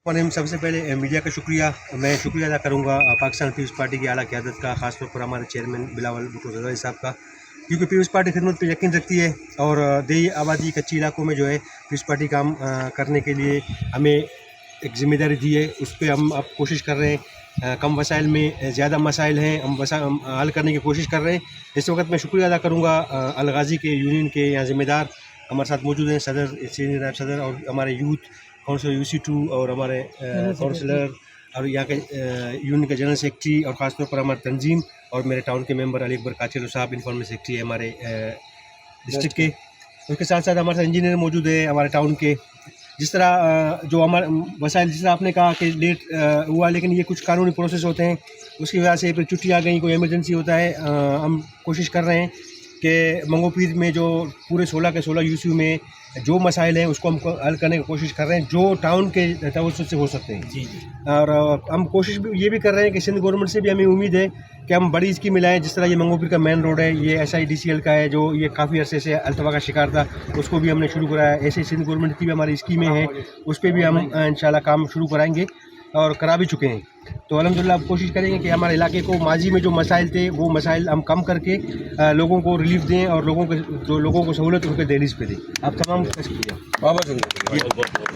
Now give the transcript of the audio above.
سب سے پہلے میڈیا کا شکریہ، میں شکریہ ادا کروں گا پاکستان پیپلز پارٹی کی اعلیٰ قیادت کا، خاص طور پر ہمارے چیئرمین بلاول بھٹو زرداری صاحب کا، کیونکہ پیپلز پارٹی خدمت پہ یقین رکھتی ہے اور دیہی آبادی کچی علاقوں میں جو ہے پیپلز پارٹی کام کرنے کے لیے ہمیں ایک ذمہ داری دی ہے، اس پہ ہم اب کوشش کر رہے ہیں، کم وسائل میں زیادہ مسائل ہیں، ہم حل کرنے کی کوشش کر رہے ہیں۔ اس وقت میں شکریہ ادا کروں گا الغازی کے یونین کے یہاں ذمہ دار ہمارے ساتھ موجود ہیں، صدر، سینئر نائب صدر اور ہمارے یوتھ کونسل UC2 اور ہمارے کونسلر اور یہاں کے یونین کے جنرل سیکرٹری اور خاص طور پر ہمارے تنظیم اور میرے ٹاؤن کے ممبر علی اکبر کاچلو صاحب انفارمل سیکرٹری ہے ہمارے ڈسٹرکٹ کے۔ اس کے ساتھ ساتھ ہمارے ساتھ انجینئر موجود ہے ہمارے ٹاؤن کے۔ جس طرح جو ہمارے وسائل، جس طرح آپ نے کہا کہ لیٹ ہوا، لیکن یہ کچھ قانونی پروسیس ہوتے ہیں، اس کی وجہ سے پھر چھٹی آ گئی، کوئی ایمرجنسی ہوتا ہے۔ ہم کوشش کر رہے ہیں کہ منگو پیر میں جو پورے 16 کے 16 UCU میں جو مسائل ہیں اس کو ہم حل کرنے کی کوشش کر رہے ہیں جو ٹاؤن کے توسط سے ہو سکتے ہیں۔ اور ہم کوشش بھی یہ بھی کر رہے ہیں کہ سندھ گورنمنٹ سے بھی ہمیں امید ہے کہ ہم بڑی اسکیمیں لائیں، جس طرح یہ منگو پیر کا مین روڈ ہے، یہ SIDCL کا ہے جو یہ کافی عرصے سے التوا کا شکار تھا، اس کو بھی ہم نے شروع کرایا۔ ایسے ہی سندھ گورنمنٹ کی بھی ہماری اسکیمیں ہیں، اس پہ بھی ہم انشاءاللہ کام شروع کرائیں گے اور کرا بھی چکے ہیں۔ تو الحمدللہ اب کوشش کریں گے کہ ہمارے علاقے کو ماضی میں جو مسائل تھے وہ مسائل ہم کم کر کے لوگوں کو ریلیف دیں اور لوگوں کو سہولت ان کے دہلیز پہ دیں۔ آپ تمام کا شکریہ۔